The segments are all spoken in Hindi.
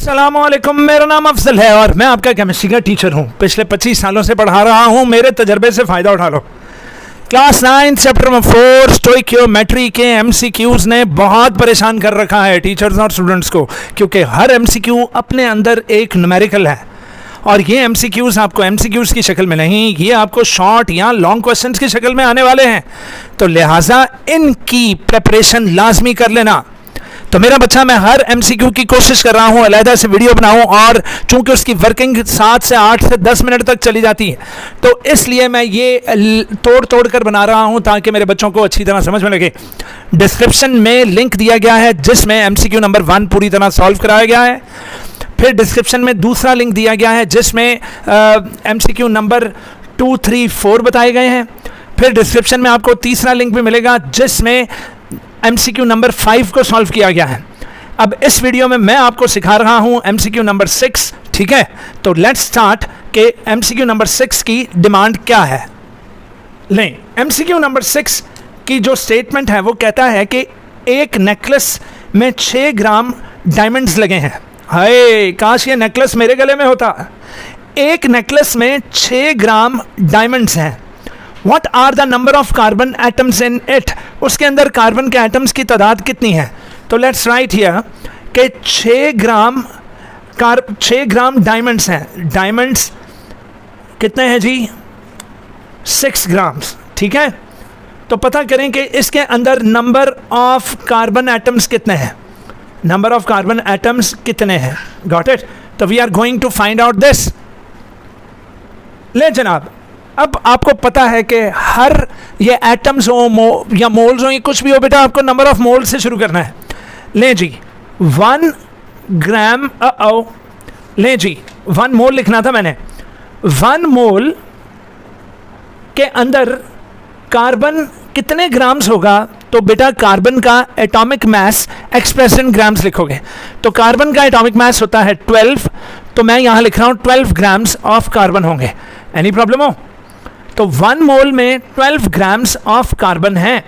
अस्सलामुअलैकुम, मेरा नाम अफजल है और मैं आपका केमिस्ट्री का टीचर हूँ। पिछले 25 सालों से पढ़ा रहा हूँ, मेरे तजर्बे से फ़ायदा उठा लो। क्लास 9 चैप्टर नंबर 4 स्टोइकियोमेट्री के एमसीक्यूज़ ने बहुत परेशान कर रखा है टीचर्स और स्टूडेंट्स को, क्योंकि हर एमसीक्यू अपने अंदर एक न्यूमेरिकल है और ये एमसीक्यूज़ आपको एमसीक्यूज़ की शक्ल में नहीं, ये आपको शॉर्ट या लॉन्ग क्वेश्चंस की शक्ल में आने वाले हैं। तो लिहाजा इनकी प्रिपरेशन लाजमी कर लेना। तो मेरा बच्चा, मैं हर एमसीक्यू की कोशिश कर रहा हूँ अलहदा से वीडियो बनाऊँ, और चूंकि उसकी वर्किंग 7 से 8 से 10 मिनट तक चली जाती है, तो इसलिए मैं ये तोड़ कर बना रहा हूँ ताकि मेरे बच्चों को अच्छी तरह समझ में लगे। डिस्क्रिप्शन में लिंक दिया गया है जिसमें एमसीक्यू नंबर 1 पूरी तरह सॉल्व कराया गया है। फिर डिस्क्रिप्शन में दूसरा लिंक दिया गया है जिसमें एमसीक्यू नंबर 2, 3, 4 बताए गए हैं। फिर डिस्क्रिप्शन में आपको तीसरा लिंक भी मिलेगा जिसमें एमसीक्यू नंबर 5 को सॉल्व किया गया है। अब इस वीडियो में मैं आपको सिखा रहा हूं एमसीक्यू नंबर 6, ठीक है। तो लेट्स स्टार्ट के एमसीक्यू नंबर 6 की डिमांड क्या है। लें, एमसीक्यू नंबर 6 की जो स्टेटमेंट है वो कहता है कि एक नेकलेस में 6 ग्राम डायमंड्स लगे हैं। हाय, काश ये नेकलेस मेरे गले में होता। एक नेकलेस में 6 ग्राम डायमंड्स हैं। What are the number of carbon atoms in it? उसके अंदर कार्बन के एटम्स की तादाद कितनी है? तो लेट्स राइट हियर कि 6 ग्राम डायमंड्स हैं। डायमंड्स कितने हैं जी? 6 ग्राम्स, ठीक है। तो पता करें कि इसके अंदर नंबर ऑफ कार्बन एटम्स कितने हैं। नंबर ऑफ कार्बन एटम्स कितने हैं? Got it. तो we are going to find out this. ले जनाब, अब आपको पता है कि हर ये एटम्स हो या मोल्स हो, ये कुछ भी हो बेटा, आपको नंबर ऑफ मोल से शुरू करना है। ले जी 1 ग्राम, ले जी 1 मोल लिखना था मैंने। 1 मोल के अंदर कार्बन कितने ग्राम्स होगा? तो बेटा कार्बन का atomic mass express in grams लिखोगे। तो कार्बन का एटॉमिक मास होता है 12, तो मैं यहाँ लिख रहा हूँ 12 ग्राम्स ऑफ कार्बन होंगे। एनी प्रॉब्लम हो? तो 1 मोल में 12 ग्राम्स ऑफ कार्बन है।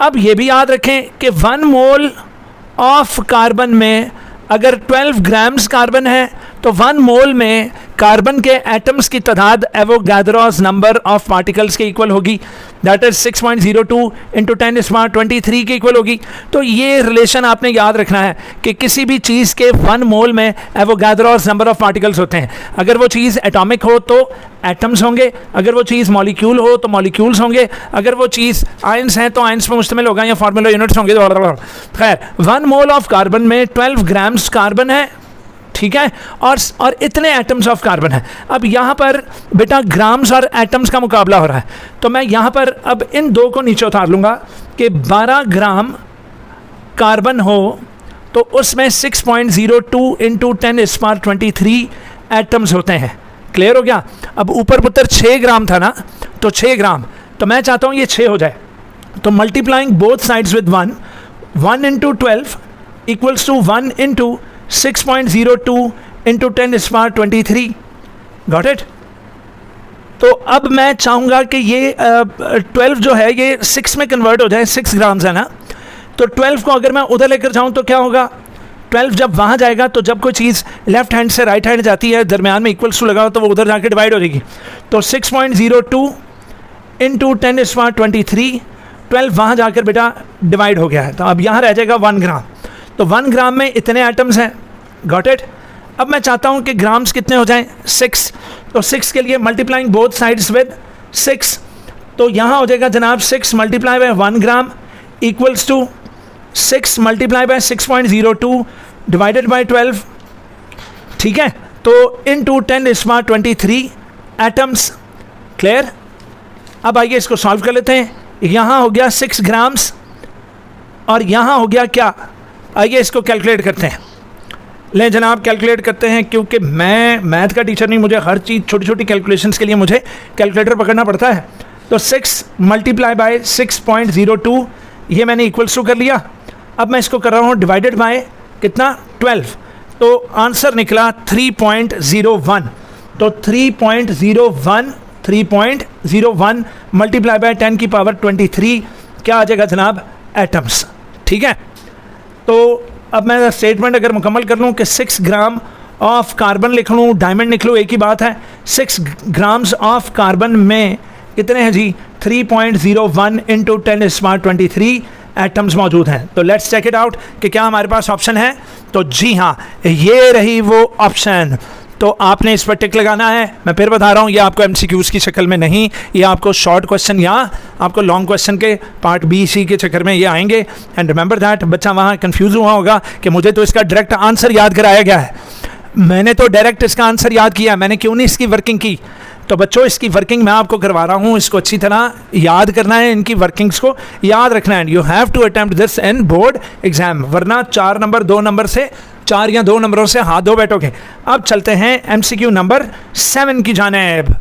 अब ये भी याद रखें कि 1 मोल ऑफ कार्बन में अगर 12 ग्राम्स कार्बन है तो 1 मोल में कार्बन के एटम्स की तादाद एवोगाद्रोस नंबर ऑफ पार्टिकल्स के इक्वल होगी, दैट इज 6.02 इंटू 10⁻23 के इक्वल होगी। तो ये रिलेशन आपने याद रखना है कि किसी भी चीज़ के 1 मोल में एवोगाद्रोस नंबर ऑफ पार्टिकल्स होते हैं। अगर वो चीज़ एटॉमिक हो तो एटम्स होंगे, अगर वो चीज़ मॉलिक्यूल हो तो मॉलिक्यूल्स होंगे, अगर वो चीज़ आयंस हैं तो आयंस पर मुश्तमिल होगा या फार्मूला यूनिट्स होंगे। खैर, 1 मोल ऑफ कार्बन में 12 ग्राम्स कार्बन है, ठीक है, और इतने एटम्स ऑफ कार्बन है। अब यहाँ पर बेटा ग्राम्स और एटम्स का मुकाबला हो रहा है, तो मैं यहाँ पर अब इन दो को नीचे उतार लूँगा कि 12 ग्राम कार्बन हो तो उसमें 6.02 इंटू 10⁻23 एटम्स होते हैं। क्लियर हो गया? अब ऊपर पुत्र 6 ग्राम था ना, तो 6 ग्राम, तो मैं चाहता हूँ ये 6 हो जाए। तो multiplying both sides with 1 into 12 equals to 1 into 6.02 into 10⁻23। Got it? तो अब मैं चाहूँगा कि ये 12 जो है ये 6 में कन्वर्ट हो जाए। 6 ग्राम्स है ना, तो 12 को अगर मैं उधर लेकर जाऊँ तो क्या होगा? 12 जब वहाँ जाएगा तो जब कोई चीज़ लेफ्ट हैंड से राइट हैंड जाती है, दरमियान में इक्वल्स टू लगा हो तो वो उधर जाके डिवाइड हो जाएगी। तो 6.02 इंटू 10⁻23, 12 वहाँ जाकर बेटा डिवाइड हो गया है। तो अब यहाँ रह जाएगा 1 ग्राम। तो 1 ग्राम में इतने एटम्स हैं। Got it? अब मैं चाहता हूँ कि ग्राम्स कितने हो जाएं? 6। तो 6 के लिए मल्टीप्लाइंग बोथ साइड्स विद 6, तो यहाँ हो जाएगा जनाब 6 multiply by 1 gram equals to 6 multiply by 6.02 divided by 12, ठीक है। तो इंटू 10⁻23 एटम्स। क्लियर? अब आइए इसको सॉल्व कर लेते हैं। यहाँ हो गया 6 ग्राम्स और यहाँ हो गया क्या? आइए इसको कैलकुलेट करते हैं। ले जनाब, कैलकुलेट करते हैं, क्योंकि मैं मैथ का टीचर नहीं, मुझे हर चीज़ छोटी छोटी कैलकुलेशंस के लिए मुझे कैलकुलेटर पकड़ना पड़ता है। तो 6 मल्टीप्लाई बाय 6.02 ये मैंने इक्वल्स टू कर लिया। अब मैं इसको कर रहा हूँ डिवाइडेड बाय कितना? 12। तो आंसर निकला 3.01। तो 3.01 मल्टीप्लाई बाय 10⁻23 क्या आ जाएगा जनाब? एटम्स, ठीक है। तो अब मैं स्टेटमेंट अगर मुकम्मल कर लूँ कि 6 ग्राम ऑफ कार्बन लिख लूँ, डायमंड लिख लूँ, एक ही बात है। 6 ग्राम्स ऑफ कार्बन में कितने हैं जी? 3.01 इंटू 10⁻23 एटम्स मौजूद हैं। तो लेट्स चेक इट आउट कि क्या हमारे पास ऑप्शन है। तो जी हाँ, ये रही वो ऑप्शन। तो आपने इस पर टिक लगाना है। मैं फिर बता रहा हूँ, ये आपको एमसीक्यूज़ की शक्ल में नहीं, ये आपको शॉर्ट क्वेश्चन या आपको लॉन्ग क्वेश्चन के पार्ट बी सी के चक्कर में ये आएंगे। एंड रिमेंबर दैट, बच्चा वहाँ कंफ्यूज हुआ होगा कि मुझे तो इसका डायरेक्ट आंसर याद कराया गया है। मैंने तो डायरेक्ट इसका आंसर याद किया, मैंने क्यों नहीं इसकी वर्किंग की? तो बच्चों, इसकी वर्किंग मैं आपको करवा रहा हूँ, इसको अच्छी तरह याद करना है, इनकी वर्किंग्स को याद रखना है। You have to attempt this in board exam, वरना 4 नंबर 2 नंबर से 4 या 2 नंबरों से हाथ धो बैठोगे। अब चलते हैं एमसीक्यू नंबर 7 की जानिब।